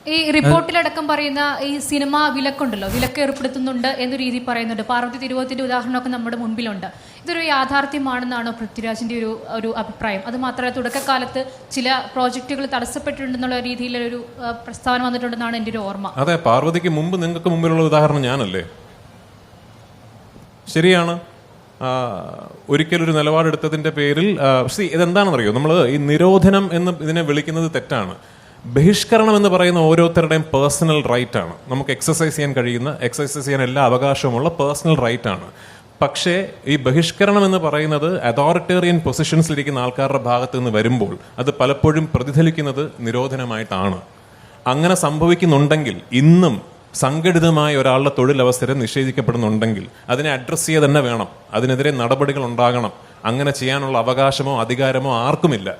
ഈ റിപ്പോർട്ടിലടക്കം പറയുന്ന ഈ സിനിമ വിലക്കുണ്ടല്ലോ, വിലക്ക് ഏർപ്പെടുത്തുന്നുണ്ട് എന്ന രീതി പറയുന്നുണ്ട്. പാർവതി തിരുവോത്തിന്റെ ഉദാഹരണമൊക്കെ നമ്മുടെ മുൻപിലുണ്ട്. ഇതൊരു യാഥാർത്ഥ്യമാണെന്നാണോ പൃഥ്വിരാജിന്റെ ഒരു അഭിപ്രായം? അത് മാത്രമല്ല, തുടക്കകാലത്ത് ചില പ്രോജക്റ്റുകൾ തടസ്സപ്പെട്ടിട്ടുണ്ടെന്നുള്ള രീതിയിലൊരു പ്രസ്താവന വന്നിട്ടുണ്ടെന്നാണ് എൻ്റെ ഒരു ഓർമ്മ. അതെ, പാർവതിക്ക് മുമ്പ് നിങ്ങൾക്ക് മുമ്പിലുള്ള ഉദാഹരണം ഞാനല്ലേ? ശരിയാണ്. ഒരിക്കലൊരു നിലപാടെടുത്തതിന്റെ പേരിൽ ഇതെന്താണെന്നറിയോ, നമ്മൾ ഈ നിരോധനം എന്ന് ഇതിനെ വിളിക്കുന്നത് തെറ്റാണ്. ബഹിഷ്കരണം എന്ന് പറയുന്ന ഓരോരുത്തരുടെയും പേഴ്സണൽ റൈറ്റ് ആണ്. നമുക്ക് എക്സസൈസ് ചെയ്യാൻ എല്ലാ അവകാശവുമുള്ള പേഴ്സണൽ റൈറ്റ് ആണ്. പക്ഷേ ഈ ബഹിഷ്കരണം എന്ന് പറയുന്നത് അതോറിറ്റേറിയൻ പൊസിഷൻസിലിരിക്കുന്ന ആൾക്കാരുടെ ഭാഗത്ത് നിന്ന് വരുമ്പോൾ അത് പലപ്പോഴും പ്രതിഫലിക്കുന്നത് നിരോധനമായിട്ടാണ്. അങ്ങനെ സംഭവിക്കുന്നുണ്ടെങ്കിൽ, ഇന്നും സംഘടിതമായ ഒരാളുടെ തൊഴിലവസരം നിഷേധിക്കപ്പെടുന്നുണ്ടെങ്കിൽ അതിനെ അഡ്രസ്സ് ചെയ്യുക തന്നെ വേണം. അതിനെതിരെ നടപടികൾ ഉണ്ടാകണം. അങ്ങനെ ചെയ്യാനുള്ള അവകാശമോ അധികാരമോ ആർക്കുമില്ല.